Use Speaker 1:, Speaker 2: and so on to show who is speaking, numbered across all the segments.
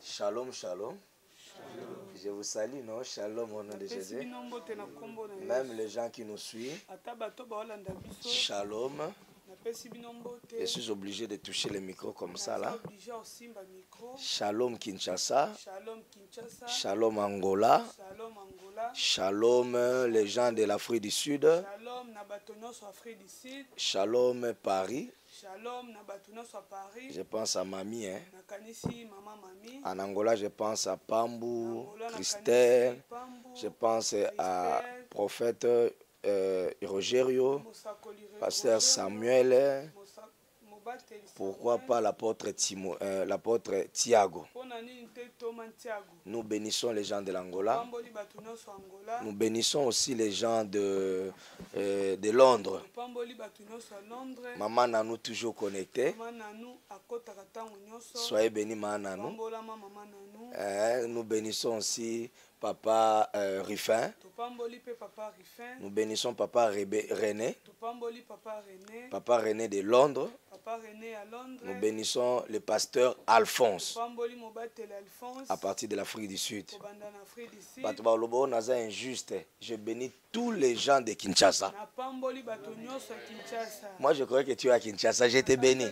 Speaker 1: Shalom, shalom. Je vous salue, non? Shalom au nom de Jésus. Même les gens qui nous suivent. Shalom. Je suis obligé de toucher le micro comme ça là. Shalom Kinshasa. Shalom Angola. Shalom les gens de l'Afrique du Sud. Shalom Paris. Je pense à Mamie. Hein? En Angola, je pense à Pambou, Christelle. Je pense à prophète Rogerio, pasteur Samuel. Pourquoi pas l'apôtre Thiago? Nous bénissons les gens de l'Angola. Nous bénissons aussi les gens de Londres. Maman Nanou toujours connecté. Soyez bénis, Maman Nanou. Nous bénissons aussi Papa Ruffin. Nous bénissons Papa René. Papa René de Londres. Nous bénissons le pasteur Alphonse à partir de l'Afrique du Sud. Injuste. Je bénis tous les gens de Kinshasa. Moi je croyais que tu es à Kinshasa. J'étais béni.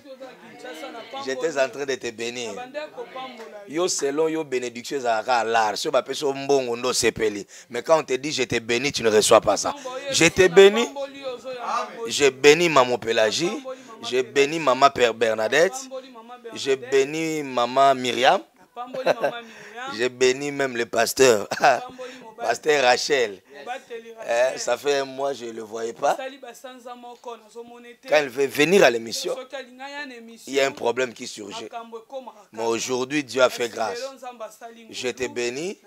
Speaker 1: J'étais en train de te bénir. Yo selon yo bénédiction à l'art. Mais quand on te dit je t'ai béni, tu ne reçois pas ça. Je t'ai béni. J'ai béni Maman Pélagie. J'ai béni Maman Père Bernadette. J'ai béni Maman Myriam. J'ai béni même le pasteur. Pasteur Rachel. Ça fait un mois je ne le voyais pas. Quand elle veut venir à l'émission, il y a un problème qui surgit. Mais aujourd'hui, Dieu a fait grâce. Je te bénis.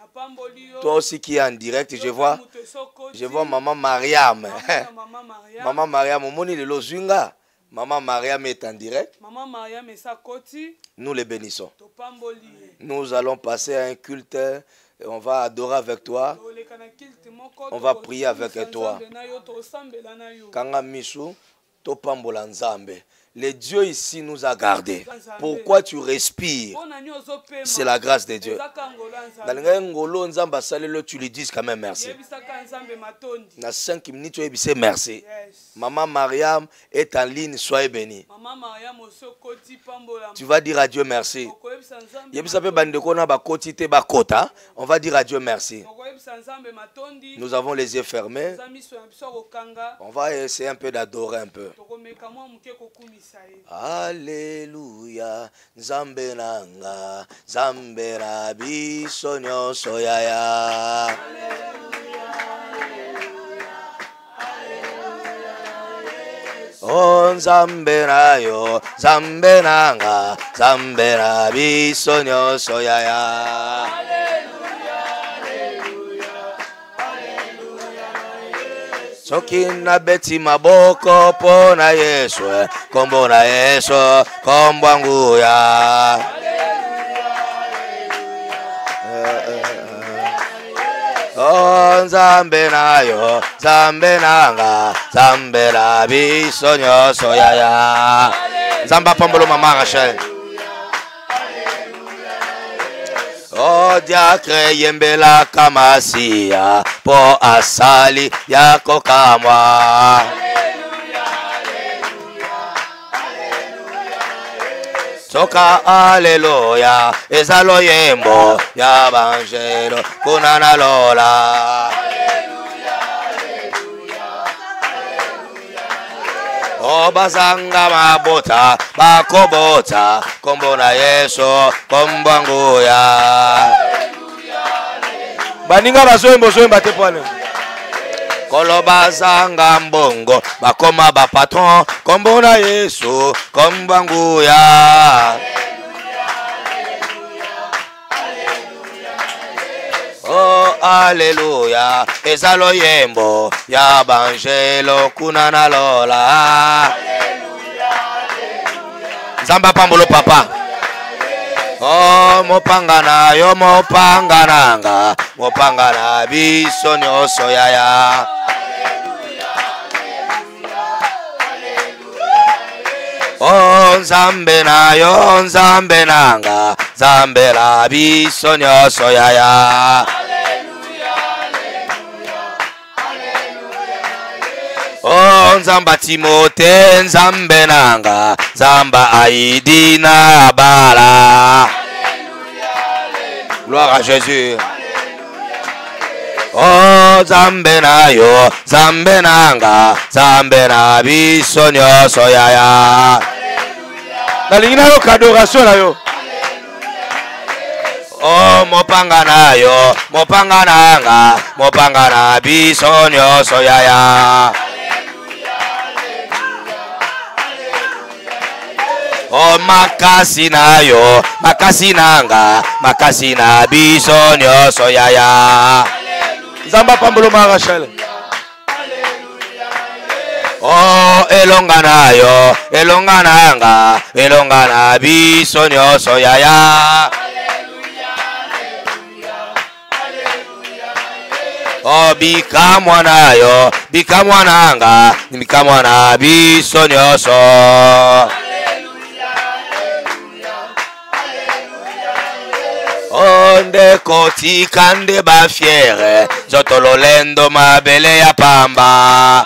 Speaker 1: Toi aussi qui es en direct, je vois Maman Mariam. Maman Mariam, Maman Mariam est en direct. Nous les bénissons. Nous allons passer à un culte. On va adorer avec toi. On va prier avec toi. Kanga Misu, Topambola Nzambe. Le Dieu ici nous a gardés. Pourquoi tu respires? C'est la grâce de Dieu. Tu lui dis quand même merci. Dans 5 minutes, tu dis merci. Maman Mariam est en ligne, soyez bénie. Tu vas dire à Dieu merci. On va dire à Dieu merci. Nous avons les yeux fermés. On va essayer un peu d'adorer un peu. Alléluia, Nzambe nanga, Nzambe na biso nyonso yaya. Oh Nzambe na yo, Nzambe nanga, Nzambe na biso nyonso yaya. Soki na beti maboko pona Yesu, kombo na Yesu, kombo nguya. Oh Nzambe na yo, Nzambe nanga, Nzambe na biso nyonso yaya. Nzamba pambolo Mama Rachel. Oh diakre yembela kamasia po asali yako kamwa. Soka aleluya ezalo yembo ya banjero kunana lola. Obazanga mabota bakobota kombo na Yesu kombo nguya. Baninga bazoyemba te pwane. Kolobazanga mbongo bakoma ba patron kombo na Yesu kombo nguya. Oh alléluia ezalo yembo ya banjelo kunana lola. Nzamba pambolo papa. Oh mopangana yo mopangananga, mopangana biso nyonso yaya. Oh Nzambe na yo, Nzambe nanga, Nzambe la biso nyonso yaya. Oh Nzamba Timote Nzambe nanga Nzamba Aidina Bala. Gloire à Jésus. Oh Nzambe na yo Nzambe nanga Nzambe na biso nyonso yaya. Nalingi na yo adoration na yo. Oh mopanga na yo mopanga nanga mopanga na biso nyonso yaya. Oh makasi na yo makasi nanga makasi na biso nyonso yaya. Nzamba pambolo marachal. Oh elonga na yo elonga nanga elonga na biso nyonso yaya. Oh bikamwa na yo bikamwa nanga bikamwa na biso nyonso. Onde kotika nde ba fiere zotololendo mabele ya pamba.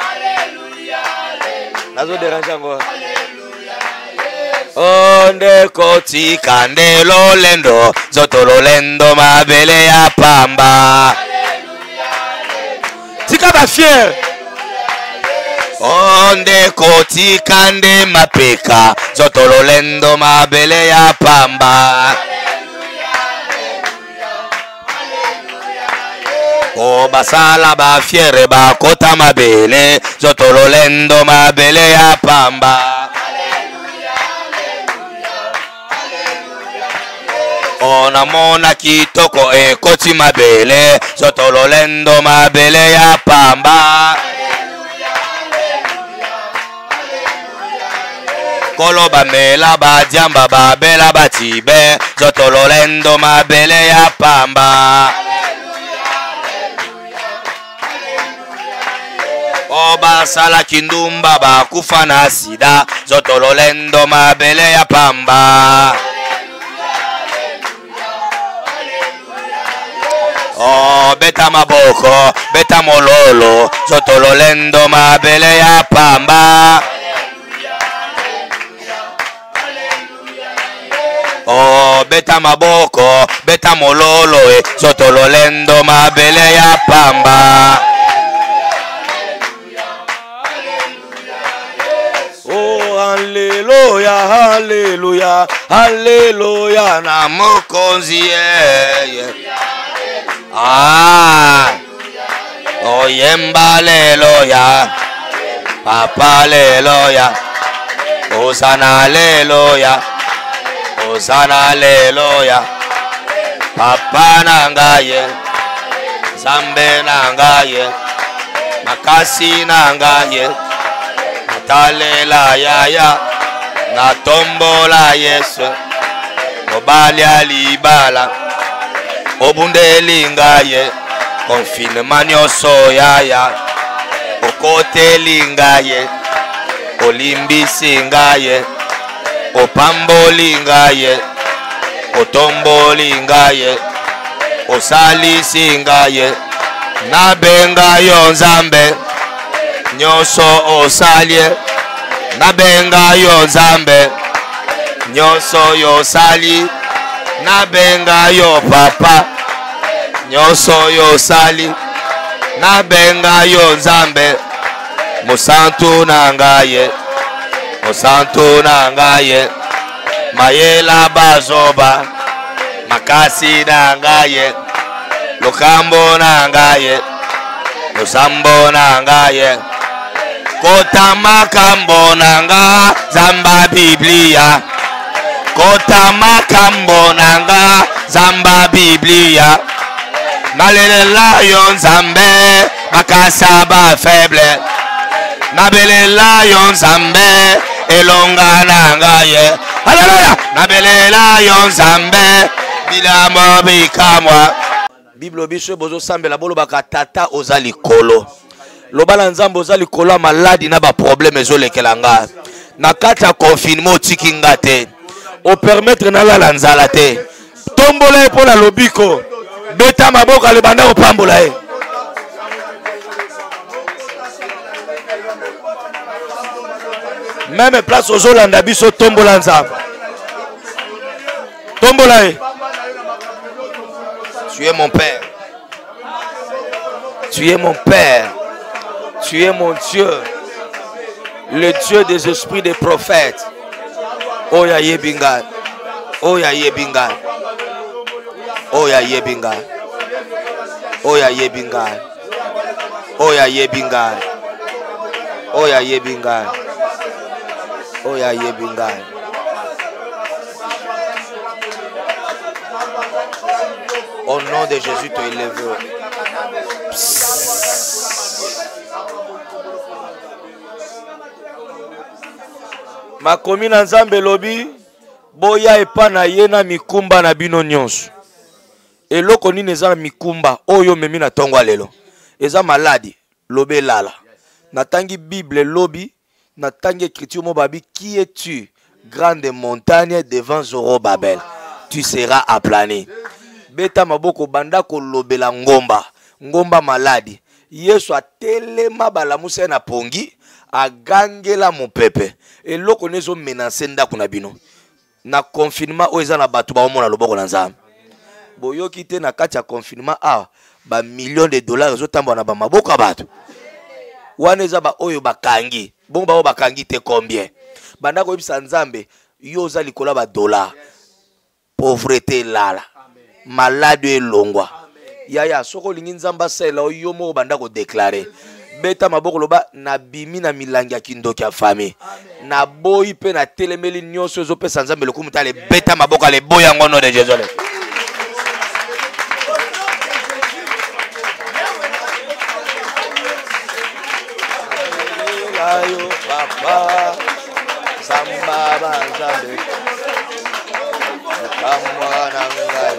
Speaker 1: Nazo déranger encore. Onde kotika nde lolendo zotololendo mabele ya pamba. Tika ba fiere. Onde kotika nde mapeka zotololendo mabele ya pamba. O basala ba fiere ba kota mabele zotololendo mabele ya pamba. Ona mona kitoko e koti mabele zotololendo mabele ya pamba. Kolo ba mela ba diamba ba bela ba tibe zotololendo mabele ya pamba. Oba sala kindumba ba kufana sida zotololendo mabele ya pamba. Oh beta maboko beta mololo zotololendo mabele ya pamba. Oh beta maboko beta mololo zotololendo mabele ya pamba. Hallelujah, hallelujah, hallelujah, na mokonzi Ah, oh yemba hallelujah, papa hallelujah, Hosanna hallelujah, Hosanna hallelujah, papa nangaye, Zambe nangaye, makasi nangaye. Talela yaya na tombola Yesu obali alibala obundeli ngaye confinement nyonso yaya okoteli ngaye olimbisi ngaye opamboli ngaye otomboli ngaye osalisi ngaye nabenga yo Nzambe nyonso osalie nabenga yo Nzambe nyonso yo sali nabenga yo papa nyonso yo sali nabenga yo Nzambe musantu nangaye musantu nangaye mayela bazoba makasi nangaye lukambo nangaye lusambo nangaye kota makambo nanga Zamba Biblia kota makambo nanga Zamba Biblia nalela yo Nzambe makasa ba faible nabelela yo Nzambe elonga nanga ye haleluya nabelela yo Nzambe bilamo bikamwa Bible biso bozo sambela bolo bakatata ozali kolo lobala Nzambe ozali kolo maladi na ba problème ezolekela nga na kati ya confinement otiki nga te o permettre na la nzala te Tombola pour la lobiko. Beta maboka le banda opambola. Même place aux Olanda biso tombola nzamba. Tombola. Tu es mon père. Tu es mon père. Tu es mon Dieu. Le Dieu des esprits des prophètes. Oya yebinga. Oya yebinga. Oya yebinga. Oya yebinga. Oya yebinga. Oya yebinga. Oya yebinga. Au nom de Jésus, te élève. Ma commune Nzambe lobi boya epa na ye na mikumba na bino nyonso. Eloko nini eza na mikumba oyo memi na tongo lelo. Eza maladi lobe lala. Natangi Bible lobi, natangi écriture mo babi qui es-tu grande montagne devant Zorobabel. Tu seras aplani. Beta maboko banda ko lobela ngomba. Ngomba maladi. Yesu atelema balamusa na pongi. Agangela mon pepe. Et loko nezo menacer ndako na bino. Na confinement oza na batu ba omona loboko na nzambe. Boyoki te na kati ya confinement ba millions de dollars ezo tambo na ba maboko batu. Wana eza ba oyo bakangi. Bon ba bakangi te combien? Banda ko yebisa nzambe yo za likola ba dollars. Pauvreté lala. Malade elongwa. Yaya soko lingi nzamba sela oyo mo banda ko déclarer. Beta maboko loba na bimi na milangi ya kindoki ya fami. Na boyi pe na telemeli nyonso ezo pesa nzambe lokumu tale beta maboko ale boya ngono de Jésus. Ayo papa samba banzambe. Kamwana ngai.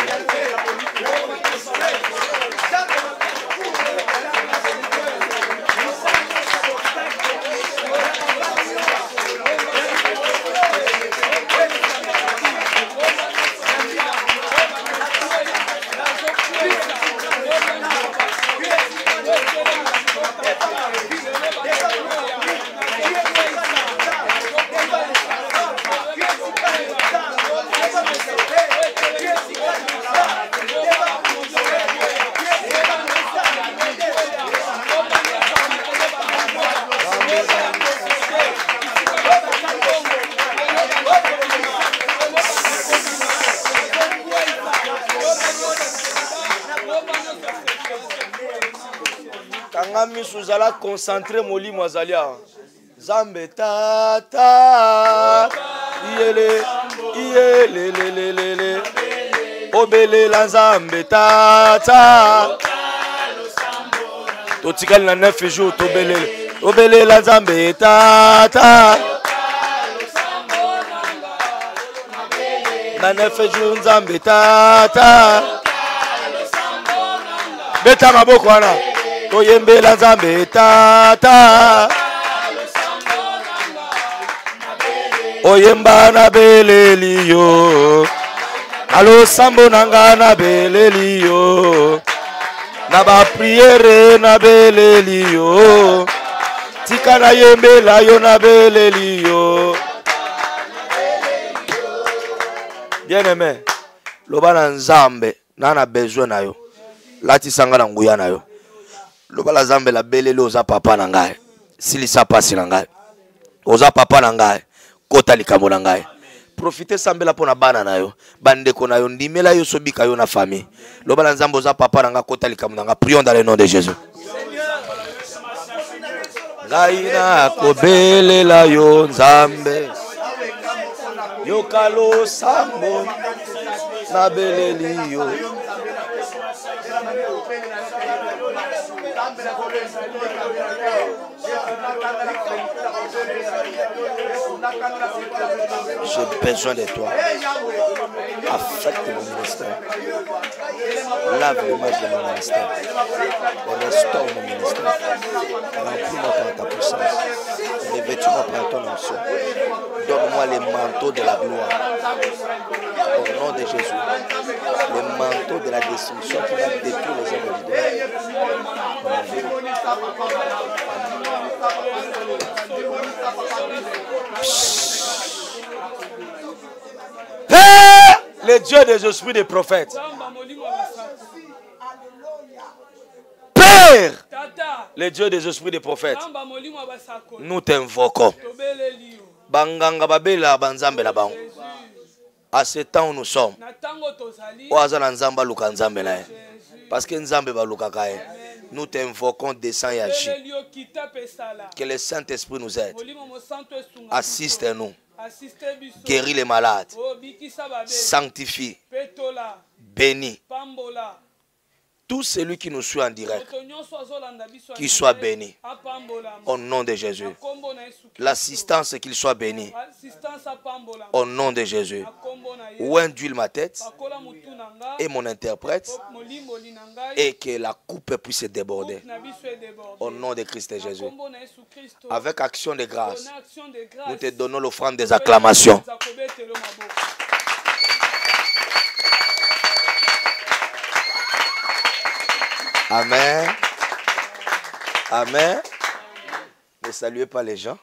Speaker 1: Kangami suzala concentré moli mwazalia. Zambe tata. Iyele. Iyele le le le le. Obele la zambe tata. Totikali na 9 jours tobele. Obele la zambe tata. Na 9 jours zambe tata. Beta maboko wana. Toyembe la zambe tata. Oyemba na beleli yo. Alo sambo nanga na beleli yo. Na ba priere na beleli yo. Tika na yembe la yo na beleli yo. Bien aimé. Loba na nzambe na besoin na yo. Lati sanga na nguya na yo. Loba la zambe la belele oza papa na ngai. Silisa pasi na ngai. Oza papa na ngai. Kota likambo na ngai. Profite sambela pona bana na yo. Bandeko na yo ndimela yo sobika yo na famille. Loba la nzambe oza papa na ngai kota likambo na ngai. Prions dans le nom de Jésus. Ngai na kobelela yo nzambe. Yo kalo sambo na beleli yo. J'ai besoin de toi. Affecte mon ministère. Lave l'image de mon ministère. Restaure mon ministère. Remplis-moi par ta puissance. Revêtis-moi par ton onction. Donne-moi Donne-moi les manteaux de la gloire. Au nom de Jésus. Les manteaux de la destruction qui va détruire les œuvres du diable. Père, le Dieu des esprits des prophètes. Père, le Dieu des esprits des prophètes. Nous t'invoquons. Banganga babela banzambe na bango. À ce temps où nous sommes. Parce que Nzambe baluka kae. Nous t'invoquons, descends et agis. Que le Saint-Esprit nous aide. Assiste-nous. Guéris les malades. Sanctifie. Bénis. Tout celui qui nous suit en direct, qu'il soit béni. Au nom de Jésus. L'assistance, qu'il soit béni. Au nom de Jésus. Où induile ma tête et mon interprète, et que la coupe puisse déborder. Au nom de Christ et Jésus. Avec action de grâce, nous te donnons l'offrande des acclamations. Amen. Amen. Ne saluez pas les gens,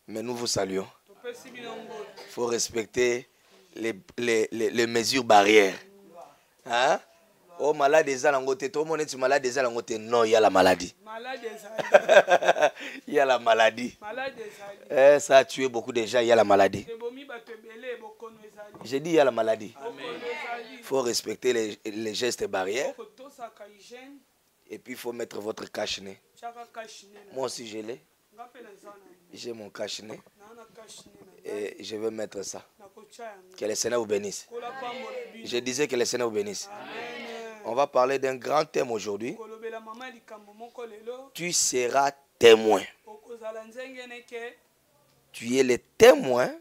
Speaker 1: mais nous vous saluons. Il faut respecter les mesures barrières. Hein? Oh, malade des alangotés. Tout le monde est malade des alangotés. Non, il y a la maladie. Il y a la maladie. Ça a tué beaucoup de gens. Il y a la maladie. J'ai dit il y a la maladie. Il faut respecter les gestes barrières. Et puis il faut mettre votre cache-nez. Moi aussi je l'ai. J'ai mon cache-nez. Et je vais mettre ça. Que le Seigneur vous bénisse. Je disais que le Seigneur vous bénisse. On va parler d'un grand thème aujourd'hui. Tu seras témoin. Tu es le témoin.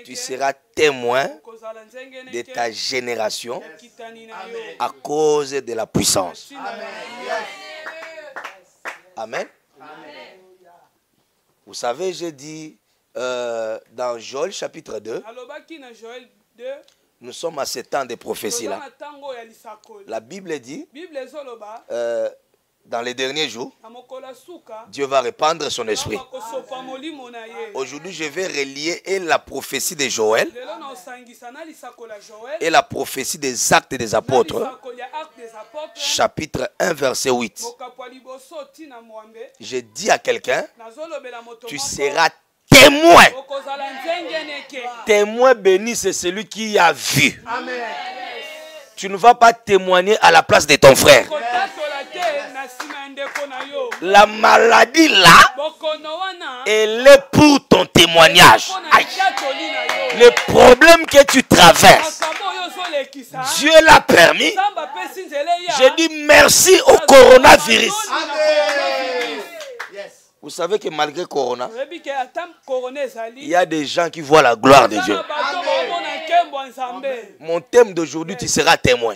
Speaker 1: Tu seras témoin de ta génération à cause de la puissance. Amen. Vous savez, j'ai dit dans Joël chapitre 2, nous sommes à 7 ans de prophétie là. La Bible dit, dans les derniers jours, Dieu va répandre son esprit. Aujourd'hui, je vais relier et la prophétie de Joël et la prophétie des Actes des Apôtres, chapitre 1, verset 8. Je dis à quelqu'un, tu seras témoin. Témoin béni, c'est celui qui a vu. Tu ne vas pas témoigner à la place de ton frère. La maladie là, elle est pour ton témoignage. Aïe. Le problème que tu traverses, Dieu l'a permis. Je dis merci au coronavirus. Vous savez que malgré Corona, il y a des gens qui voient la gloire de Dieu. Mon thème d'aujourd'hui, tu seras témoin.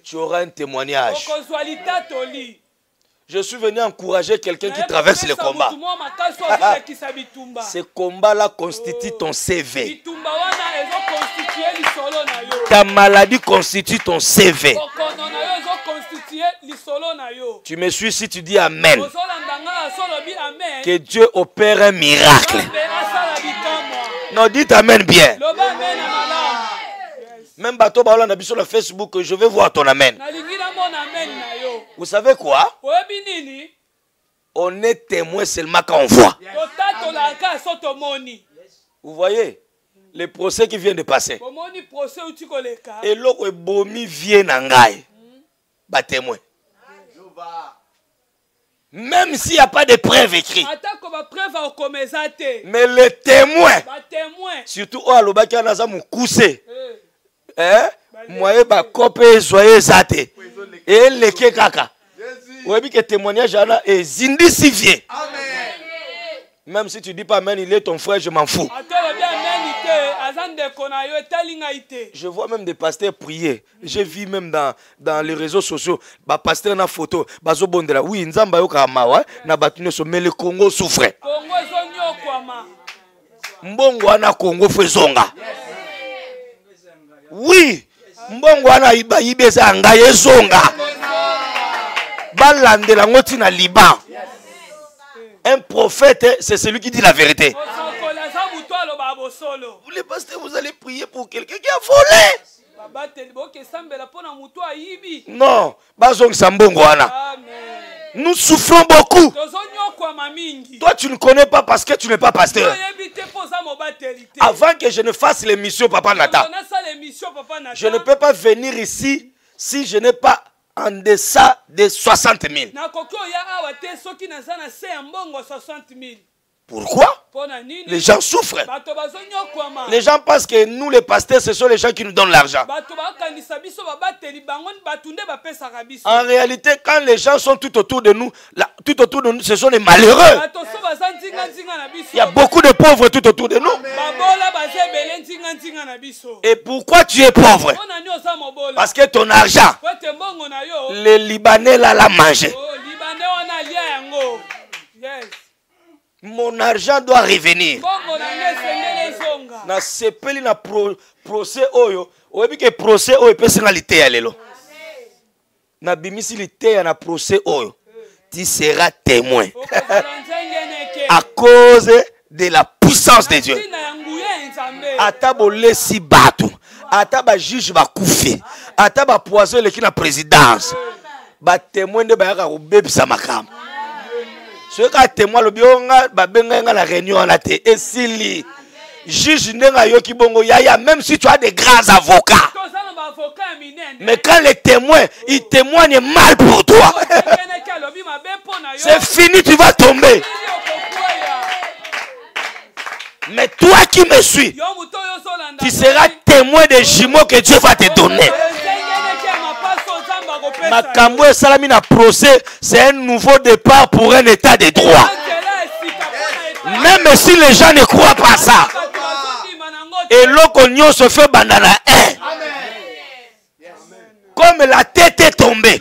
Speaker 1: Tu auras un témoignage. Je suis venu encourager quelqu'un qui traverse le combat. Ce combat-là constitue ton CV. Ta maladie constitue ton CV. Tu me suis si tu dis Amen. Que Dieu opère un miracle. Non, dites Amen bien. Même bateau on a vu sur le Facebook, je vais voir ton Amen. Vous savez quoi? On est témoin seulement quand on voit. Vous voyez les procès qui viennent de passer. Et l'autre bomi vient n'angai. Bah témoin. Même s'il n'y a pas de preuve écrite. Mais le témoin, surtout au alobaki anaza mukuse. Moi ba copé soyez zate. Et le kaka. Vous voyez que témoignage est zindisifié. Même si tu dis pas amen, il est ton frère, je m'en fous. Je vois même des pasteurs prier. J'ai vu même dans les réseaux sociaux, bah pasteur na photo, bazo bondela. Oui, nzamba yo kamawa na batuno so mais le Congo souffre. Mbongo ana Congo fezonga. Oui, mbongo ana iba ibeza nga yezonga. Balandela ngoti na Liban. Un prophète, c'est celui qui dit la vérité. Vous les pasteurs, vous allez prier pour quelqu'un qui a volé. Non, nous souffrons beaucoup. Toi, tu ne connais pas parce que tu n'es pas pasteur. Avant que je ne fasse l'émission, Papa Nata, je ne peux pas venir ici si je n'ai pas en deçà de 60 000. Pourquoi? Les gens souffrent. Les gens pensent que nous, les pasteurs, ce sont les gens qui nous donnent l'argent. En réalité, quand les gens sont tout autour de nous, ce sont les malheureux. Il y a beaucoup de pauvres tout autour de nous. Et pourquoi tu es pauvre? Parce que ton argent, les Libanais l'a mangé. Mon argent doit revenir. Na sepeli na procès oyo, oyebi ke procès oyo pesa lité ya lelo. Na bimisi lité na procès oyo, tu seras témoin. À cause de la puissance de Dieu. Ata bolesi batu, ata ba juge ba kufi, ata ba poison le ki na présidence. Ba témoin de ba yaka obebisa makam. Ce qui témoin le bionga babenga la réunion en athée et si juge nenga yoki bongo yaya même si tu as des grands avocats mais quand les témoins ils témoignent mal pour toi c'est fini, tu vas tomber. Mais toi qui me suis, tu seras témoin des jumeaux que Dieu va te donner. Makambo et Salami na procès, c'est un nouveau départ pour un état de droit. Même si les gens ne croient pas ça. Et l'ocognon se fait bandana 1. Comme la tête est tombée.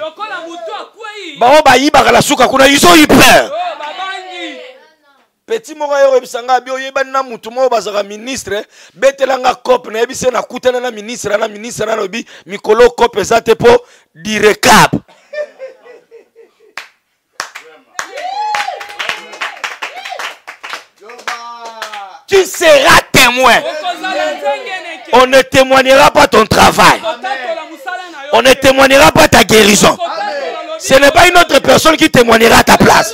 Speaker 1: Ils ont eu peur. Petit morayo ebisanga bio yeba na mutu mo bazaka ministre betelanga cop na ebise na kutana na ministre na lobi mikolo cop ezate po direcab. Tu seras témoin. On ne témoignera pas ton travail. On ne témoignera pas ta guérison. Ce n'est pas une autre personne qui témoignera à ta place.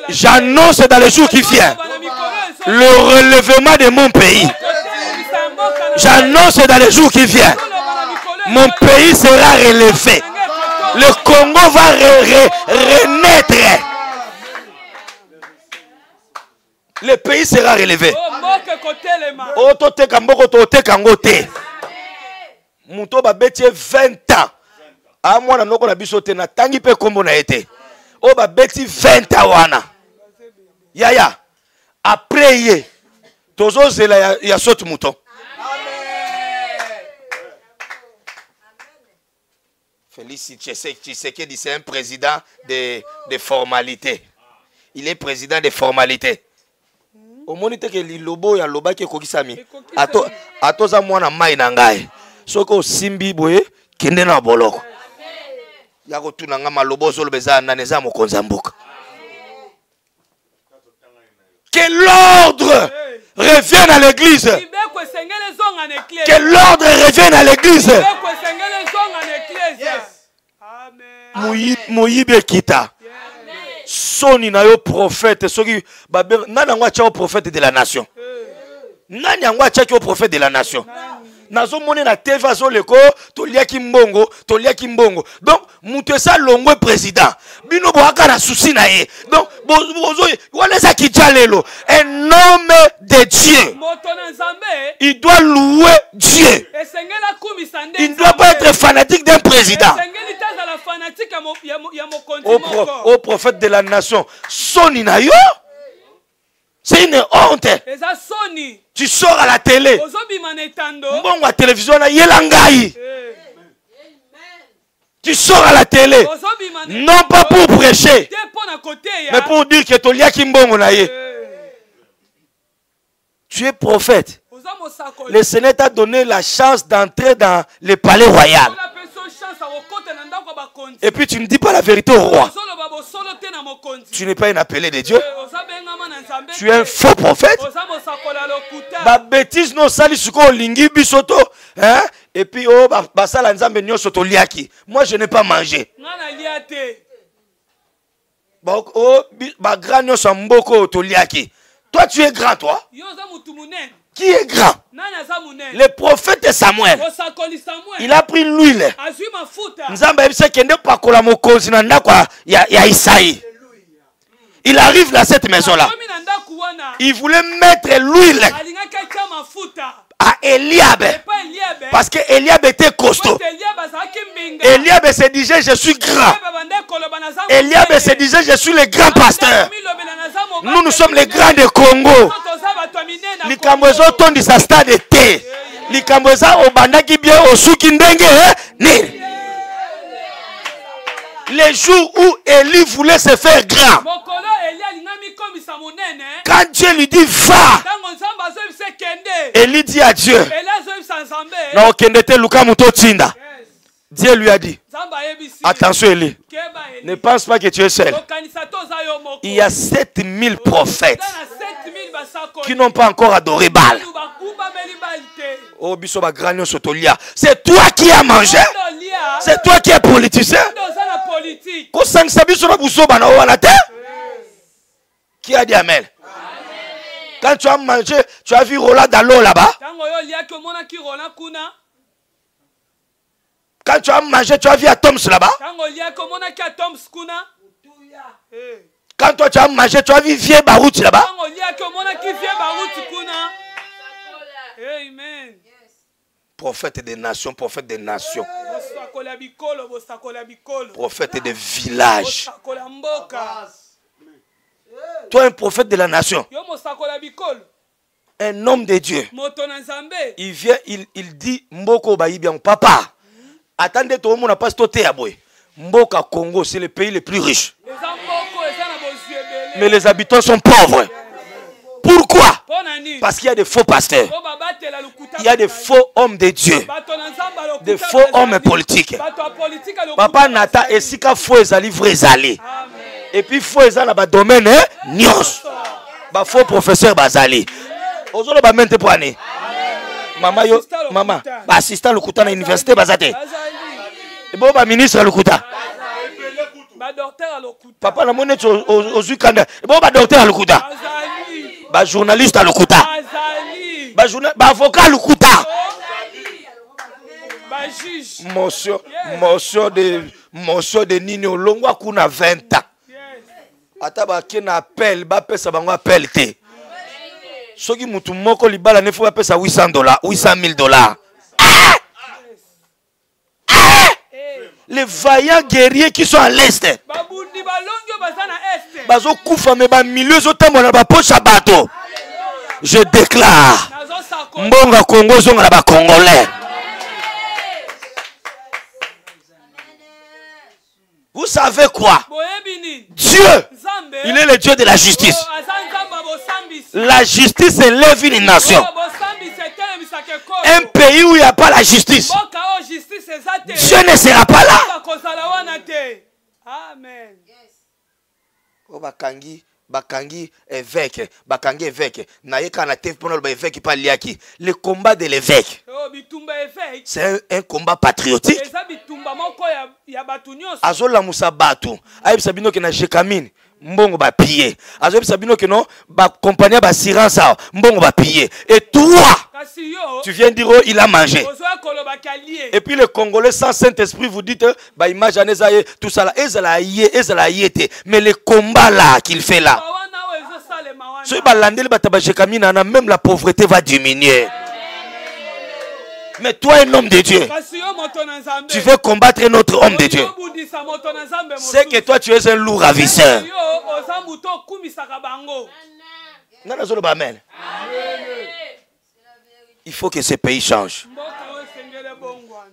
Speaker 1: J'annonce dans les jours qui viennent le relèvement de mon pays. J'annonce dans les jours qui viennent mon pays sera relevé. Le Congo va renaître. Le pays sera relevé. Otote kamboko tote kangote. Muto ba betie 20 ans. A mwana noko na biso te na tangi pe kombo na ete. O ba beti 20 ans wana. Yaya. Après ye. Tozo zela ya sotu mouton. Félix Tshisekedi, c'est un président de formalité. Il est président de formalité. Au monite que lilobo ya loba ke kokisami. Atoza mwana mai na ngai. Soko simbi boye kende na boloko. Ya ko tuna nga malobo zolo beza na neza mokonza mboka. Que l'ordre revienne à l'église. Que l'ordre revienne à l'église. Moyibe kita. Soni na yo prophète. Soki nana ngwa cha prophète de la nation. Nani ngwa cha ki prophète de la nation. Nazo moni na TV azo leko toliaki mbongo. Donc mutu esa longwe président. Bino boaka na souci na ye. Donc bozo wala za kijalelo. Un homme de Dieu. Il doit louer Dieu. Il ne doit pas être fanatique d'un président. Au prophète de la nation. Soni na yo. C'est une honte. honte. Tu sors à la télé. Bon, la télévision, yelangai. Tu sors à la télé. Non pas pour prêcher, mais pour dire que tu es kimbongo na ye. Tu es prophète. Le Seigneur t'a donné la chance d'entrer dans le palais royal. Et puis tu ne dis pas la vérité au roi. Tu n'es pas un appelé de Dieu. Tu es un faux prophète. Ba bêtise no sali suko lingi bisoto, hein? Et puis oh ba sala nzambe nyoso to liaki. Moi je n'ai pas mangé. Ba oh ba grand nyoso mboko to liaki. Toi tu es grand toi. Qui est grand? Le prophète Samuel. Il a pris l'huile. Il arrive dans cette maison-là. Il voulait mettre l'huile à Eliab. Parce que Eliab était costaud. Eliab se disait je suis grand. Eliab se disait je suis le grand pasteur. Nous sommes les grands de Congo. Likambozo tondi sa stade te. Likamboza obandaki bien osuki ndenge ni. Les jours où Élie voulait se faire grand, quand Dieu lui dit va, Élie dit à Dieu, non, Dieu lui a dit, attention Élie, ne pense pas que tu es seul. Il y a 7000 prophètes qui n'ont pas encore adoré Baal. Oh, c'est toi qui as mangé. C'est toi qui es politicien. Qui a dit Amen? Quand tu as mangé, tu as vu Roland dans l'eau là-bas. Quand tu as mangé, tu as vu Atoms là-bas. Quand toi tu as mangé, tu as vu Vieux Barout là-bas. Prophète des nations, prophète des nations. Prophète des villages. Toi un prophète de la nation. Un homme de Dieu. Il vient, il dit Mboko Baïbian, papa. Attendez, tout le monde n'a pas stoté à boy. Mboka Congo, c'est le pays le plus riche. Mais les habitants sont pauvres. Pourquoi? Parce qu'il y a des faux pasteurs. Il y a des faux hommes de Dieu. Des faux hommes politiques. Papa Nata et Sika faux ezali vrai ezali. Et puis faux ezali ba domaine nyos. Ba faux professeur bazali. Ozolo ba mente pour année. Maman yo, maman, ba assistant lokuta na université bazate. Et bon ba ministre lokuta. Papa na mone aux Ukanda. Et bon ba docteur à lokuta. Ba journaliste à lokuta. Ba avocat lokuta. Motion de Nini Olongwa kuna 20 ans. Ata ba kena appel, ba pesa bango appel te. Soki mutu moko libala ne faut pesa $800, $800,000. Les vaillants guerriers qui sont à l'est. Bazo kufa me ba milieu zotambo na ba poche bateau. Je déclare Mbonga Congo zonga na ba Congolais. Vous savez quoi? Dieu, il est le Dieu de la justice. La justice élève une nation. Un pays où il n'y a pas la justice, Dieu ne sera pas là. Amen. Bakangi évêque, naïka na tef pour évêque pas liaki. Le combat de l'évêque, c'est un combat patriotique. Azola Moussa Batou, aïe sabino que na jekamine, mbongo ba piller. Azola sabino que non, ba compagnie ba assurance, mbongo ba piller. Et toi, tu viens dire oh, il a mangé. Et puis les Congolais sans Saint-Esprit vous dites bah imaginez tout ça là, ezala yete. Mais le combat là qu'il fait là, même la pauvreté va diminuer. Mais toi un homme de Dieu, tu veux combattre un autre homme de Dieu. C'est que toi tu es un loup ravisseur. Amen. Il faut que ce pays change.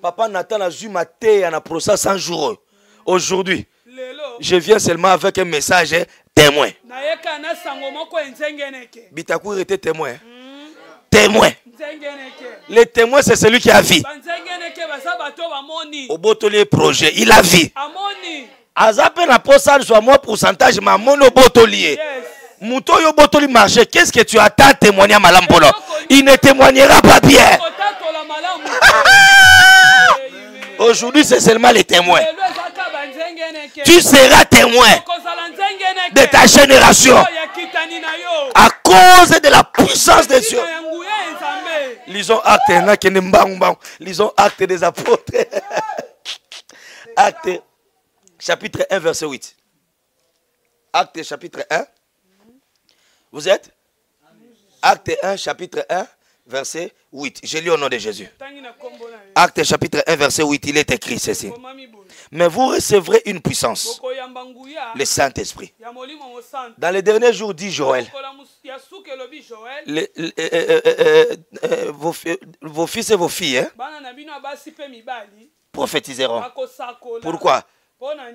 Speaker 1: Papa Nathan a vu ma terre en procès 100 jours. Aujourd'hui, je viens seulement avec un message témoin. Bitakour était témoin. Témoin. Le témoin, c'est celui qui a vu. Au botolier projet, il a vu. Azape na posa soit moi pourcentage ma mono botolier. Mouto yo botoli marché, qu'est-ce que tu attends témoigner à Malambolo? Il ne témoignera pas bien. Aujourd'hui, c'est seulement les témoins. Tu seras témoin de ta génération à cause de la puissance de Dieu. Lisons Lisons Actes des apôtres. Actes chapitre 1 verset 8. Actes chapitre 1. Vous êtes? Actes 1 chapitre 1 verset 8. Je lis au nom de Jésus. Actes chapitre 1 verset 8, il est écrit ceci. Mais vous recevrez une puissance, le Saint-Esprit. Dans les derniers jours, dit Joël, vos fils et vos filles prophétiseront. Pourquoi?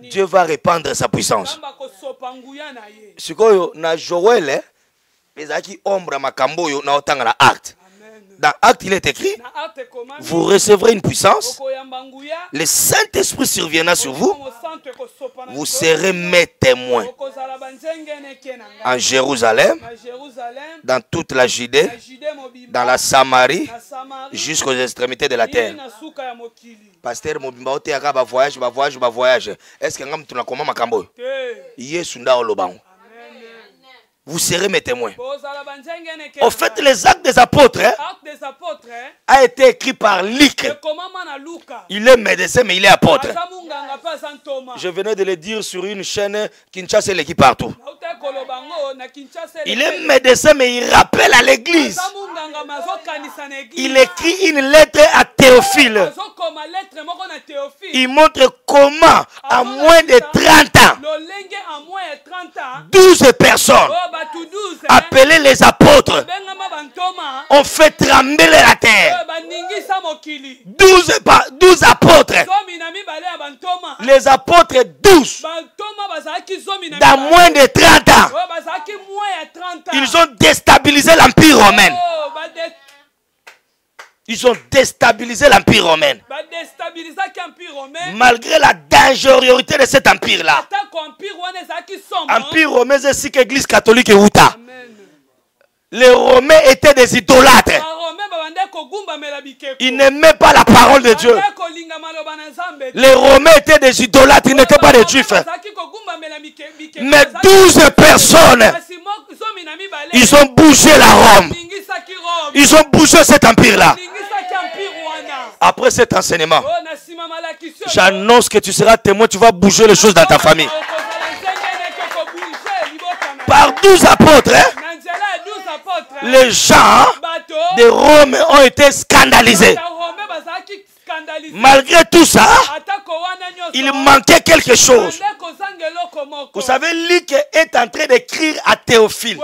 Speaker 1: Dieu va répandre sa puissance. Ce que na Joël, les qui ombre makambo yo na otanga na acte. Dans acte, il est écrit, vous recevrez une puissance, le Saint-Esprit surviendra sur vous, vous serez mes témoins en Jérusalem, dans toute la Judée, dans la Samarie, jusqu'aux extrémités de la terre. Pasteur Mobimba Oteaka va voyage. Est-ce que ngam tuna koma makambo? Yesu nda olobango. Vous serez mes témoins. Au fait, les actes des apôtres a été écrit par Luc. Il est médecin, mais il est apôtre. Je venais de le dire sur une chaîne Kinshasa l'équipe partout. Il est médecin, mais il rappelle à l'église. Il écrit une lettre à Théophile. Il montre comment, à moins de 30 ans, 12 personnes appelés les apôtres ont fait trembler la terre. 12 apôtres. Les apôtres 12. Dans moins de 30 ans. Ils ont déstabilisé l'Empire romain. Ils ont déstabilisé l'Empire romain. Malgré la dangerosité de cet empire-là. Empire romain, c'est ce que l'Église catholique est outa. Les Romains étaient des idolâtres. Ils n'aimaient pas la parole de Dieu. Les Romains étaient des idolâtres, ils n'étaient pas des Juifs. Mais 12 personnes, ils ont bougé la Rome. Ils ont bougé cet empire-là. Après cet enseignement, j'annonce que tu seras témoin, tu vas bouger les choses dans ta famille. Par 12 apôtres, les gens de Rome ont été scandalisés. Malgré tout ça, il manquait quelque chose. Vous savez, Luc est en train d'écrire à Théophile.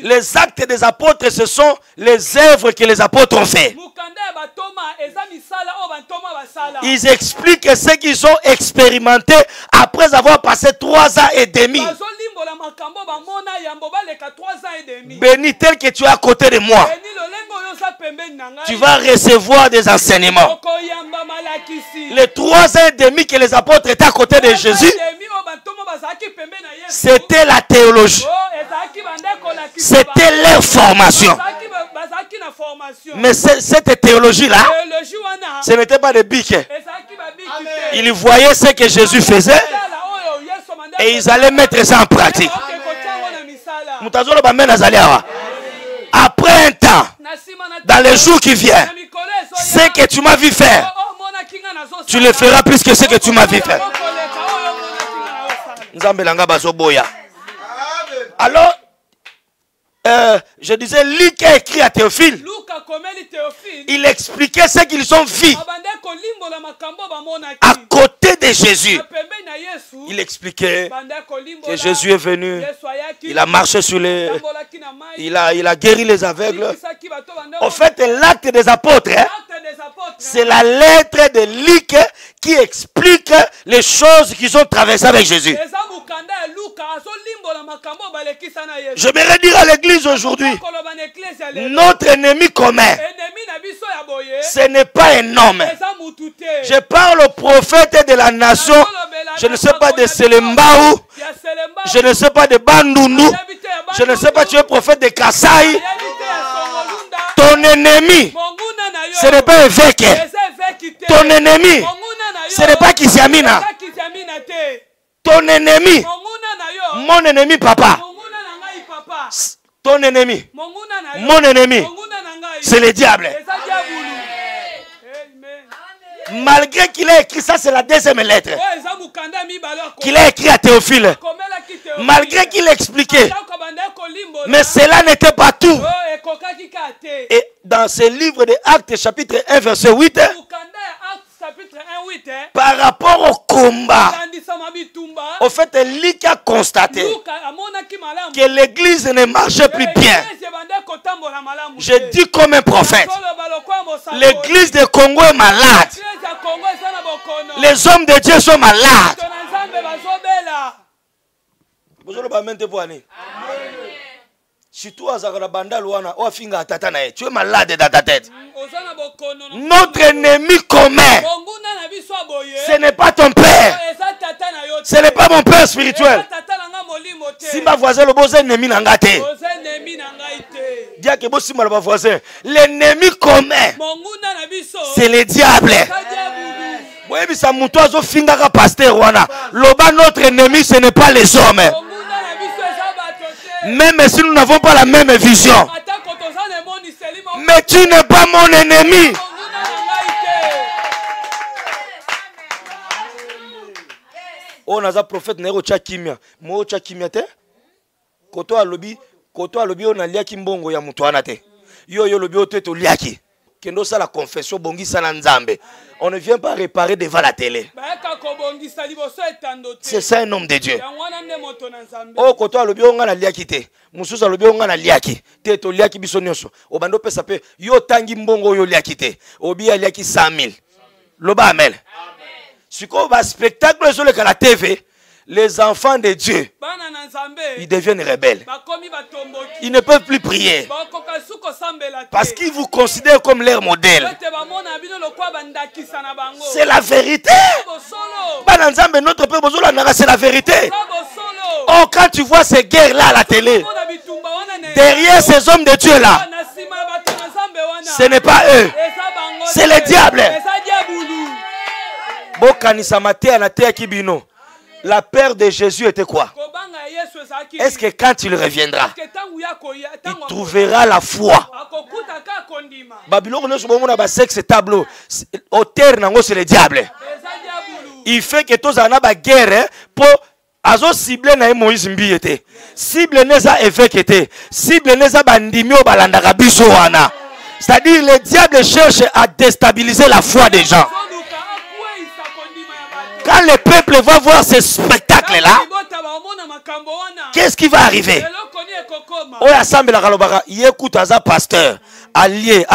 Speaker 1: Les actes des apôtres, ce sont les œuvres que les apôtres ont fait. Ils expliquent ce qu'ils ont expérimenté après avoir passé 3 ans et demi. Béni tel que tu es à côté de moi. Tu vas recevoir des enseignements. Les 3 ans et demi que les apôtres étaient à côté de Jésus, c'était la théologie. C'était leur formation. Mais cette théologie-là, ce n'était pas des biques. Ils voyaient ce que Jésus faisait et ils allaient mettre ça en pratique. Après un temps, dans les jours qui viennent, ce que tu m'as vu faire, tu le feras plus que ce que tu m'as vu faire. Alors, je disais, Luc a écrit à Théophile. Il expliquait ce qu'ils ont vu à côté de Jésus. Il expliquait que Jésus est venu Il a marché sur les... Il a guéri les aveugles. En fait, l'acte des apôtres, hein, c'est la lettre de Luc qui explique les choses qu'ils ont traversées avec Jésus. J'aimerais dire à l'église aujourd'hui, notre ennemi commun, ce n'est pas un homme. Je parle au prophète de la nation, je ne sais pas de Selembaou, je ne sais pas de Bandundu, je ne sais pas, tu es prophète de Kasaï. Ton ennemi, ce n'est pas évêque. Ton ennemi, ce n'est pas Kisiamina. Ton ennemi, mon ennemi papa. Ton ennemi, mon ennemi, c'est le diable. Malgré qu'il ait écrit ça, c'est la deuxième lettre qu'il a écrit à Théophile. Malgré qu'il ait expliqué. Mais cela n'était pas tout. Et dans ce livre de Actes, chapitre 1, verset 8, par rapport au combat, au fait, Luc a constaté que l'église ne marchait plus bien. Je dis comme un prophète, l'église de Congo est malade. Les hommes de Dieu sont malades. Tu es malade dans ta tête. Notre ennemi commun, ce n'est pas ton père. Ce n'est pas mon père spirituel. Si ma voisin le beau ennemi n'a pas été. L'ennemi commun, c'est le diable. Notre ennemi, ce n'est pas les hommes. Même si nous n'avons pas la même vision. Mais tu n'es pas mon ennemi. On a un prophète Nero Chakimia. Mo Chakimia te. Koto alobi on a liaki mbongo ya mutu anate. Yo lobi oteto liaki. Kendo sa la confession bongi sana nzambe. On ne vient pas réparer devant la télé. C'est ça un homme de Dieu. Oh, koto alobi on a liaki te. Mususa alobi on a liaki. Teto liaki biso nyonso. Obando pesa pe yo tangi mbongo yo liaki te. Obi ya liaki 100,000. Loba amen. Si on va spectacle sur la TV, les enfants de Dieu, ils deviennent rebelles. Ils ne peuvent plus prier. Parce qu'ils vous considèrent comme leur modèle. C'est la vérité. Notre peuple, c'est la vérité. Oh, quand tu vois ces guerres-là à la télé, derrière ces hommes de Dieu là, ce n'est pas eux. C'est le diable. La peur de Jésus était quoi? Est-ce que quand il reviendra, il trouvera la foi? Babylone, c'est tableau. Auteur, c'est le diable. Il fait que tous en a guerre pour azo cible na Moïse Mbiete. Cible neza évêque était. Cible neza bandimi o balandaka biso wana. C'est-à-dire le diable cherche à déstabiliser la foi des gens. Quand le peuple va voir ce spectacle-là, qu'est-ce qui va arriver? Pasteur, allié,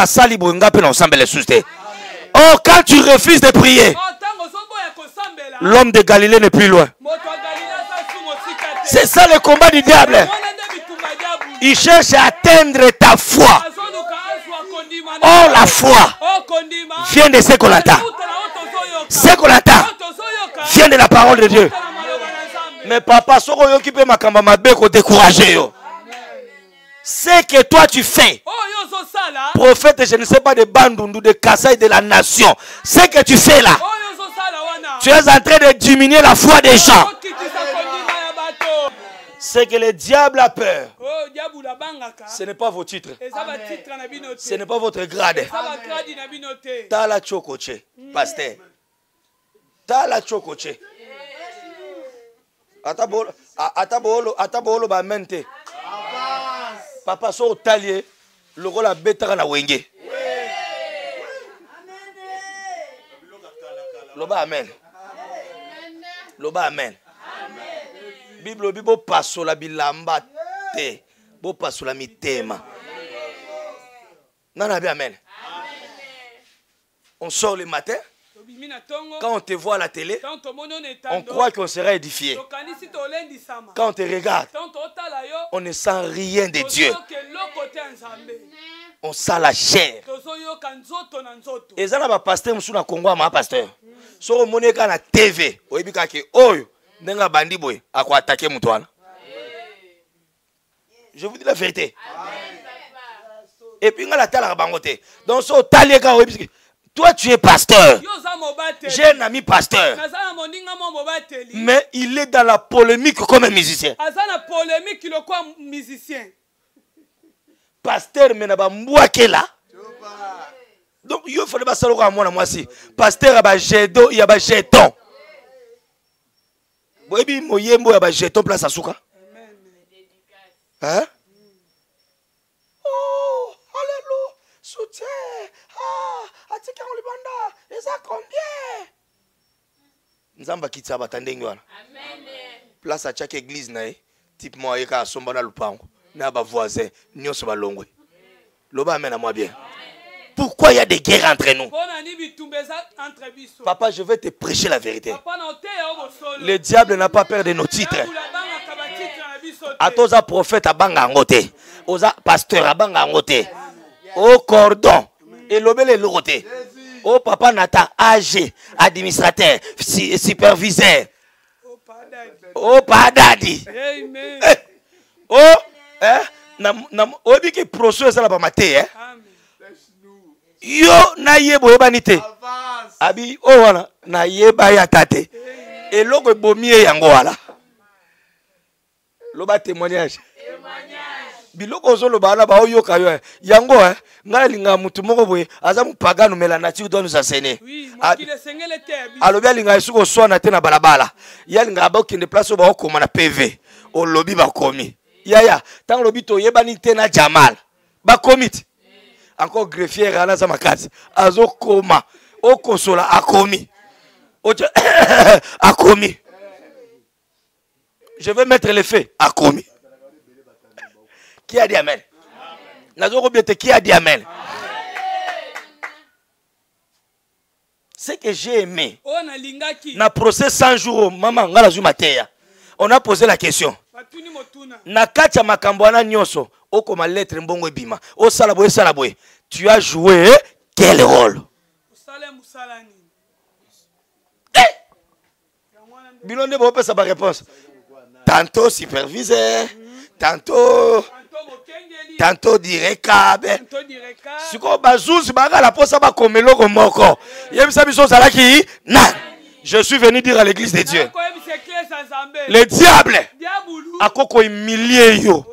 Speaker 1: oh, quand tu refuses de prier, l'homme de Galilée n'est plus loin. C'est ça le combat du diable. Il cherche à atteindre ta foi. Oh, la foi vient de ce qu'on entend. Ce qu'on entend vient de la parole de Dieu. Mais papa, ce que toi tu fais, prophète, je ne sais pas de Bandundu, de Kasaï, de la nation, ce que tu fais là, tu es en train de diminuer la foi des gens. C'est que le diable a peur. Ce n'est pas vos titres. Ce n'est pas votre grade. Tala chokoche, pasteur. Tala chokoche. Atabolo ba mente. Papa so talier, le rôle a betara na wenge. Loba amen. Loba amen. Bible passo la bilamba te. Bo pasula mitema. Non, bien, amen. On sort le matin. Quand on te voit à la télé, on croit qu'on sera édifié. Quand on te regarde, on ne sent rien de Dieu. On sent la chair. Et ça, là, pasteur, je suis Congo, ma pasteur. Si on monnaie quand la TV, on dit que oh, n'enga bandi boy, à quoi attaquer mon toile. Je vous dis la vérité. Et puis on la tala bangote. Donc so talega, toi tu es pasteur. J'ai un ami pasteur. Mais il est dans la polémique comme un musicien. Pasteur, mais n'a pas moi qui est là. Donc, il faut pas savoir à moi aussi. Pasteur, il y a un jeton. Il y a un jeton place à Souka. Hein? Oh, alléluia. Soutien. Ah, atika on libanda. Et ça combien? Nzamba kitsa batandenge wana. Amen. Place à chaque église na type moi yeka somba na lupango. Na ba voisin, nyonso ba longwe. Loba amen à moi bien. Pourquoi il y a des guerres entre nous? Papa, je vais te prêcher la vérité. Le diable n'a pas peur de nos titres. A tous les prophètes à Bangangote, aux pasteurs à Bangangote, au cordon, et l'obélé l'oroté, au papa Nathan, âgé, administrateur, superviseur, au padadi, au, au bique procès ça la pas maté, hein? Yo na yebo yebanite abi o wana na yeba ya tate et logo bomie yango wala loba témoignage biloko zo loba na ba oyo kayo yango ngala linga mutu moko boye azamu pagano mela nature doit nous enseigner alobi linga isuko swana te na balabala ya linga ba okinde place ba okoma na PV o lobi ba komi ya tant lobi to yebanite na Jamal ba komite. Encore greffier à la Zamakaz. Azo koma. O konsola a commis. A commis. Je vais mettre les faits. A commis. Qui a dit amen? Nazo robiete qui a dit amen? Ce que j'ai aimé. Na procès 100 jours. Maman, ngala zumateya. On a posé la question. Nakacha makambwana nyoso. O comme lettre mbongo bima. O salaboye salaboye. Tu as joué quel rôle? Bilonde bo pesa ba réponse. Tantôt superviseur, tantôt directeur. Siko bazuzi baga la posa ba komelo moko. Yebisa biso salaki na. Je suis venu dire à l'église de Dieu. Le diable a koko humilié yo.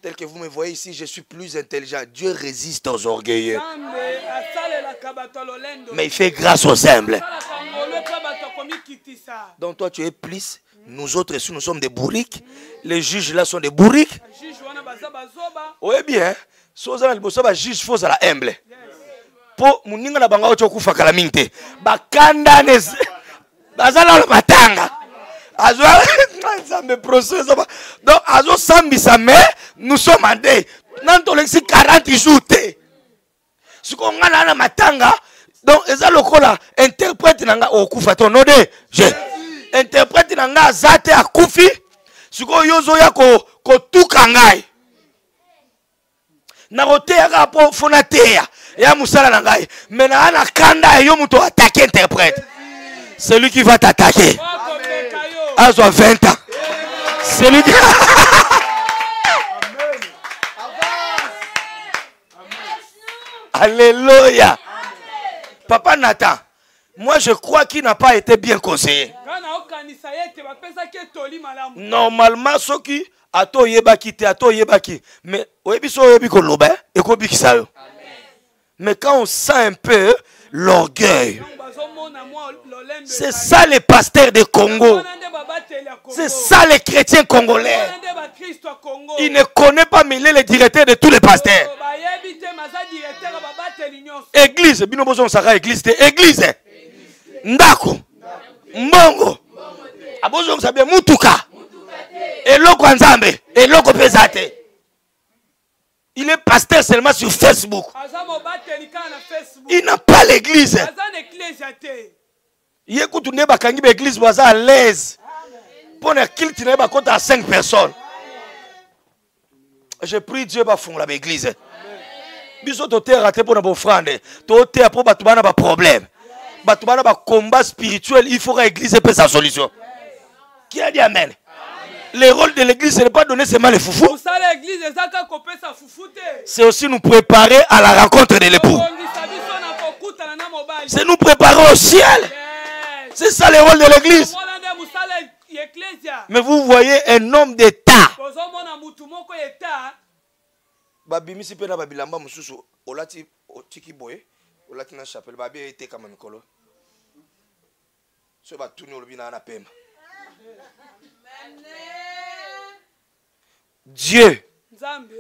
Speaker 1: Tel que vous me voyez ici, je suis plus intelligent. Dieu résiste aux orgueilleux. Mais il fait grâce aux humbles. Donc toi, tu es plus. Nous autres, ici, nous sommes des bourriques. Les juges là sont des bourriques. Oui, bien. Si vous avez un juge, il faut être humble. Pour muninga na banga ocho kufa kalaminte. Bakanda nez. Bazala le matanga. Ça me processe. Donc, Azo Sambi Samé, nous sommes en deuil. Nous sommes 40 jours. Ce qu'on a là, matanga. Donc, Eza Lokola, interprète nanga okufa ton ode. Interprète nanga zate akufi. Ce qu'on yozo ya ko tukangai. Narote ya rapo fonatea. Ya musala nangai. Mais na ana kanda yo muto attaquer interprète. C'est lui qui va t'attaquer. À 20 ans. C'est lui qui... Alléluia. Papa Nathan, moi je crois qu'il n'a pas été bien conseillé. Normalement, ce qui a to yebaki te a to yebaki. Mais mais quand on sent un peu l'orgueil, c'est ça les pasteurs de Congo. C'est ça les chrétiens congolais. Il ne connaît pas, mais il est le directeur de tous les pasteurs. Église, binobozo saka église, église. Ndako, mbongo. Abozo sabia mutuka. eloko nzambe eloko pesate. Il est pasteur seulement sur Facebook. Il n'a pas l'église. Il écoute une église à l'aise. Pour ne qu'il ne pas compte à 5 personnes. Je prie Dieu va fondre l'église. Biso to te raté pour nos offrandes. To te pour batubana ba problème. Batubana ba combat spirituel, il faut que l'église ait sa solution. Qui a dit amen? Le rôle de l'église, ce n'est pas donner seulement les foufous. C'est aussi nous préparer à la rencontre de l'époux. C'est nous préparer au ciel. C'est ça le rôle de l'église. Mais vous voyez un homme d'État. Babimisi pena babilamba mususu olati otiki boye olati na chapelle babi ete kama mikolo. So ba tuni olobina na pemba. Dieu,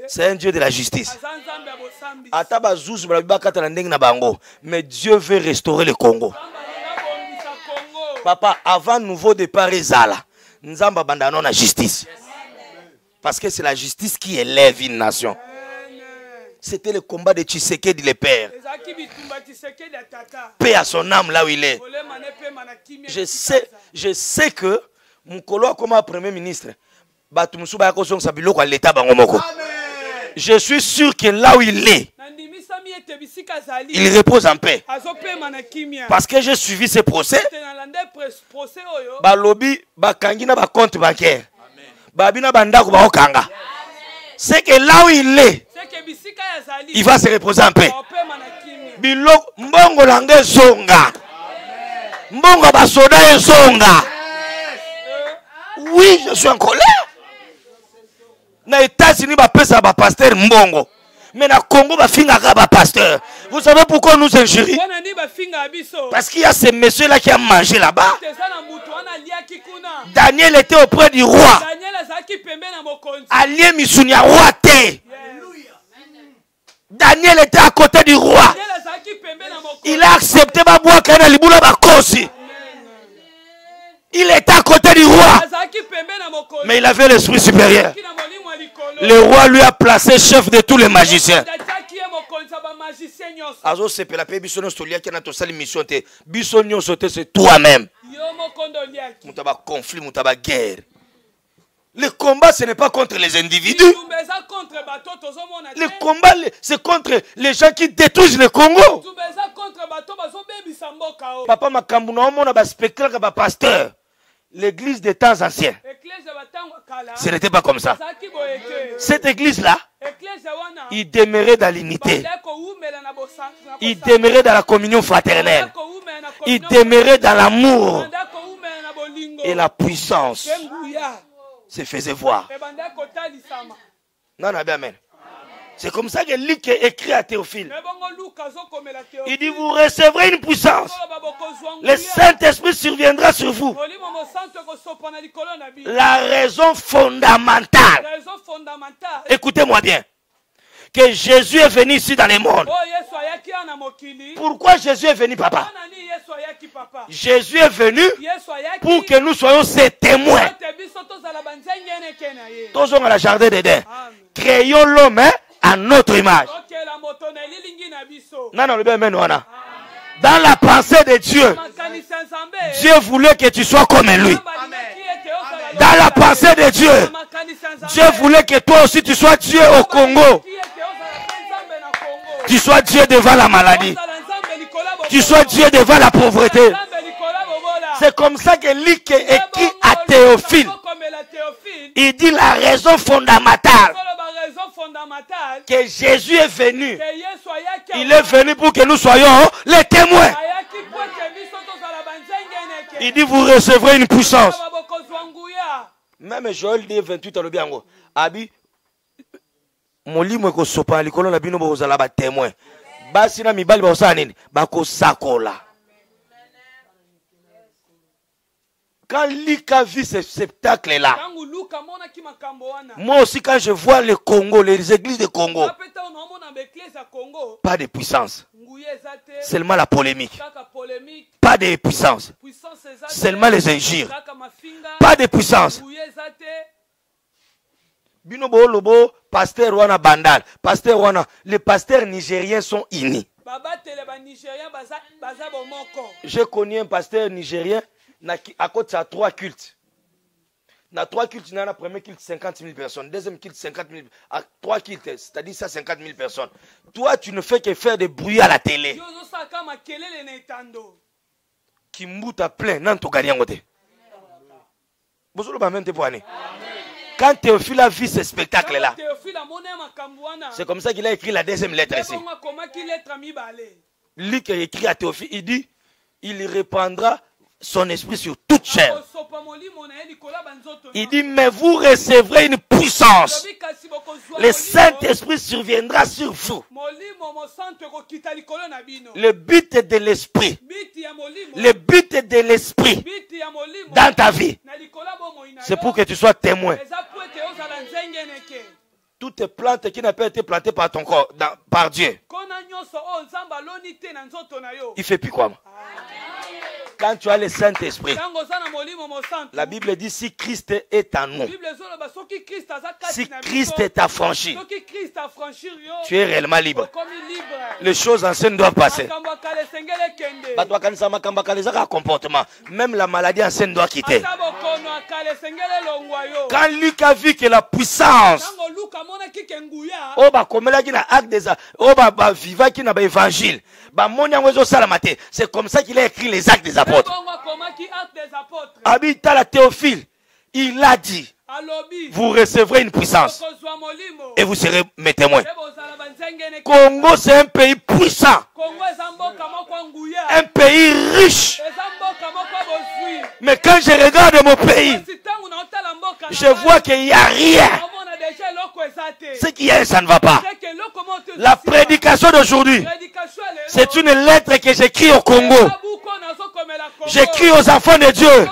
Speaker 1: c'est un Dieu de la justice. Mais Dieu veut restaurer le Congo. Papa, avant nouveau départ, Nzamba bandano la justice. Parce que c'est la justice qui élève une nation. C'était le combat de Tshisekedi le père. Paix à son âme là où il est. Je sais que mon colo comme premier ministre. Je suis sûr que là où il est, il repose en paix. Parce que j'ai suivi ce procès. Balobi, bakangi na ba compte bancaire. Babina bandako ba okanga. C'est que là où il est, il va se reposer en paix. Biloko mbongo lange zonga. Mbongo basoda zonga. Oui, je suis en colère. Na États-Unis ba pesa ba pasteur mbongo. Mais na Congo ba finga ba pasteur. Vous savez pourquoi nous injurions? Parce qu'il y a ces messieurs là qui ont mangé là-bas. Daniel était auprès du roi. Allié Misunia roi té. Daniel était à côté du roi. Il a accepté ba bois kana libula ba kosi. Il était à côté du roi. Mais il avait l'esprit supérieur. Le roi lui a placé chef de tous les magiciens. C'est toi-même. Conflit, guerre. Le combat, ce n'est pas contre les individus. Le combat, c'est contre les gens qui détruisent le Congo. Papa Makambuna, on a spectacle de pasteur. L'église des temps anciens, ce n'était pas comme ça. Cette église-là, il demeurait dans l'unité. Il demeurait dans la communion fraternelle. Il demeurait dans l'amour. Et la puissance se faisait voir. Non, non, amen. C'est comme ça que Luc écrit à Théophile. Il dit, vous recevrez une puissance. Le Saint-Esprit surviendra sur vous. La raison fondamentale. Écoutez-moi bien. Que Jésus est venu ici dans le monde. Pourquoi Jésus est venu, papa? Jésus est venu pour que nous soyons ses témoins. Tous à la jardin d'Éden. Créons l'homme à notre image. Non, non, dans la pensée de Dieu, Dieu voulait que tu sois comme lui. Dans la pensée de Dieu, Dieu voulait que toi aussi tu sois Dieu au Congo. Tu sois Dieu devant la maladie. Tu sois Dieu devant la pauvreté. C'est comme ça que Luc écrit à Théophile. Il dit la raison fondamentale que Jésus est venu. Il est venu pour que nous soyons les témoins. Il dit vous recevrez une puissance. Même Joël dit 28 ans biango. Abi molimo ko sopa likolo na bino bozala ba témoin. Basi na mibali ba osana nini? Ba ko sakola. Quand Lika vit ce spectacle-là, moi aussi quand je vois le Congo, les églises de Congo, pas de puissance, seulement la polémique. Pas de puissance, seulement les injures. Pas de puissance. Bino bo lobo pasteur wana bandal. Pasteur wana. Les pasteurs nigériens sont unis. J'ai connu un pasteur nigérien à côté de 3 cultes. Dans 3 cultes, il y a le premier culte 50 000 personnes, deuxième culte 50 000, à 3 cultes, c'est-à-dire ça 50 000 personnes. Toi, tu ne fais que faire des bruits à la télé. Kimbuta plein, non, tu gagnes. Quand Théophile a vu ce spectacle-là, c'est comme ça qu'il a écrit la deuxième lettre ici. Lui qui a écrit à Théophile, il dit, il répandra son esprit sur toute chair. Il dit, mais vous recevrez une puissance. Le Saint-Esprit surviendra sur vous. Le but de l'esprit. Le but de l'esprit dans ta vie, c'est pour que tu sois témoin. Toute plante qui n'a pas été plantée par ton corps, par Dieu, il fait plus quoi? Quand tu as le Saint-Esprit, la Bible dit si Christ est en nous, si Christ est affranchi, tu es réellement libre. Les choses anciennes doivent passer. Même la maladie ancienne doit quitter. Quand Luc a vu que la puissance, c'est comme ça qu'il a écrit les actes des apôtres. Habita la Théophile, il a dit, vous recevrez une puissance et vous serez mes témoins. Congo, c'est un pays puissant, un pays riche. Mais quand je regarde mon pays, je vois qu'il n'y a rien. Ce qu'il y a, ça ne va pas. La prédication d'aujourd'hui, c'est une lettre que j'écris au Congo. J'écris aux enfants de Dieu.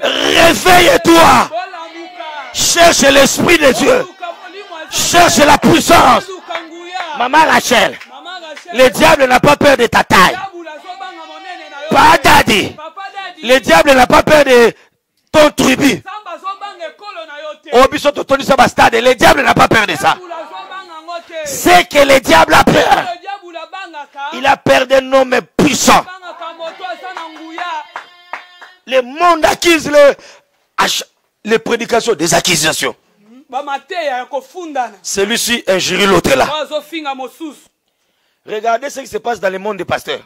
Speaker 1: Réveille-toi. Cherche l'Esprit de Dieu. Cherche la puissance. Maman Rachel, le diable n'a pas peur de ta taille. Pas daddy. Le diable n'a pas peur de ton tribu. Le diable n'a pas peur de ça. C'est que le diable a peur. Il a peur d'un homme puissant. Le monde accuse les prédications des accusations. Celui-ci injurie l'autre là. Regardez ce qui se passe dans le monde des pasteurs.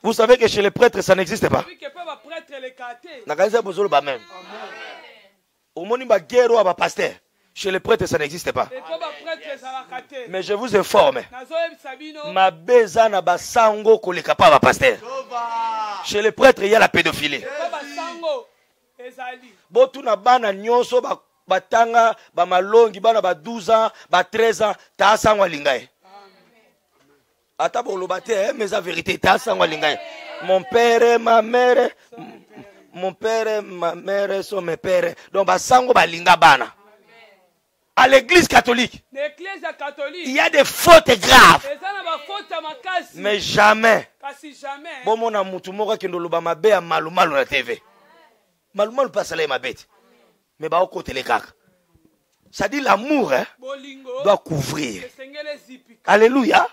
Speaker 1: Vous savez que chez les prêtres, ça n'existe pas. Chez les prêtres, ça n'existe pas. Mais je vous informe. Chez les prêtres, il y a la pédophilie. Botuna bana nyonso batanga ba malongi bana ba 12 ans, ba 13 ans, ta sangwa lingaye. Ata bolo bate mais la vérité ta sangwa lingaye. Mon père, ma mère sont mes pères. Donc ba sango ba linga bana. À l'église catholique, il y a des fautes graves. Mais jamais. Bon mon amutumora qui ndoloba mabe ya malumalu na TV. Malumalu pas salé ma bête. Mais ba côté les caca. Ça dit l'amour doit couvrir. Alléluia.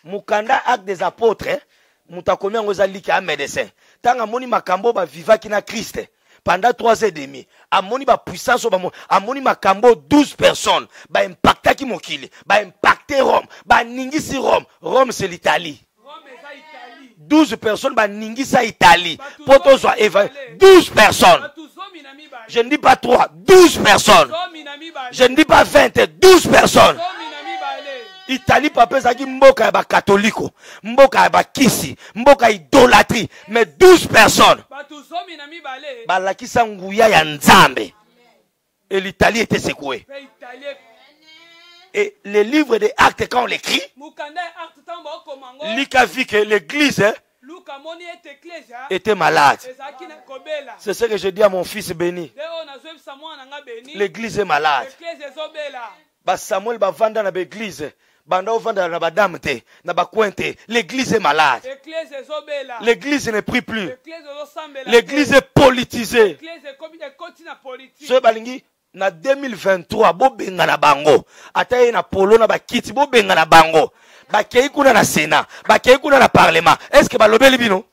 Speaker 1: Mukanda acte des apôtres, mutakomia ngozali ki a médecin. Tanga moni makambo ba viva ki na Christ. Pendant 3 ans et demi, amoni ba puissance amoni makambo 12 personnes, ba impacta ki mokili, ba impacter Rome, ba ningisi Rome. Rome c'est l'Italie. 12 personnes ba ningisa Italie. Poto soit 12 personnes. Je ne dis pas 3, 12 personnes. Je ne dis pas 20, 12 personnes. Italie papa zaki mboka ya ba katoliko, mboka ya ba kisi, mboka idolâtrie, mais 12 personnes. Balakisa nguya ya nzambe. Et l'Italie était secouée. Et les livres des actes quand on l'écrit, Luc a vu que l'église était malade. C'est ce que je dis à mon fils béni. L'église est malade. Samuel va vendre dans l'église. L'église est malade. L'église ne prie plus. L'église est politisée. Ce balingi na 2023 bobenga na bango ataye na polo na bakiti bobenga na bango bakei kuna na Sénat bakei kuna na parlement est-ce que balobeli bino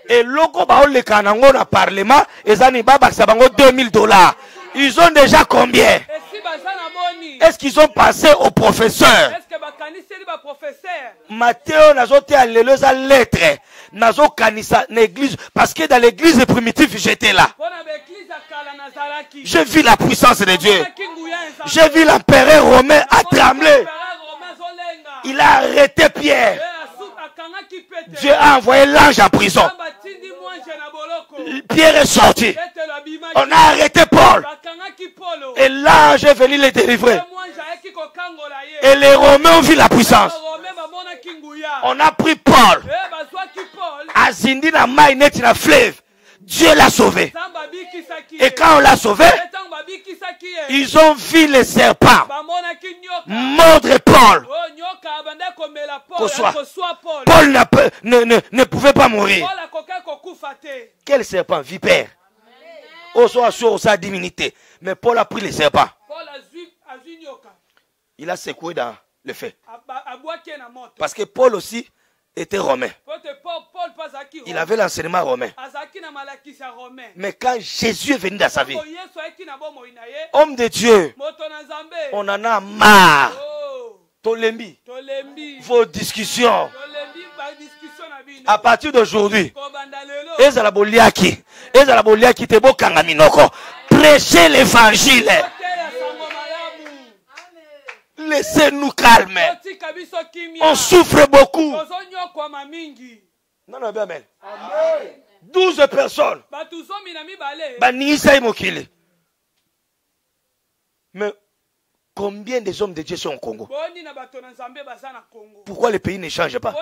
Speaker 1: et loko baoleka nango na parlement ezani babakisa bango $2000 ils ont déjà combien est-ce qu'ils ont passé au professeur Matthéo nazote alelo za lettre nazo kanisa l'église parce que dans l'église primitive j'étais là. J'ai vu la puissance de Dieu. J'ai vu l'empereur romain à trembler. Il a arrêté Pierre. Dieu a envoyé l'ange en prison. Pierre est sorti. On a arrêté Paul. Et l'ange est venu les délivrer. Et les Romains ont vu la puissance. On a pris Paul. Azindi na maïneti na fleuve. Dieu l'a sauvé. Et quand on l'a sauvé, ils ont vu les serpents mordre Paul. Paul ne pouvait pas mourir. Quel serpent? Vipère. Au soit sur sa divinité. Mais Paul a pris les serpents. Il a secoué dans le feu. Parce que Paul aussi était romain. Il avait l'enseignement romain. Mais quand Jésus est venu dans sa vie, homme de Dieu, on en a marre. Tolembi, vos discussions. À partir d'aujourd'hui, prêchez l'évangile. Laissez-nous calmer. On souffre beaucoup. Non, non, amen. 12 personnes. Mais combien des hommes de Dieu sont au Congo? Pourquoi le pays ne change pas?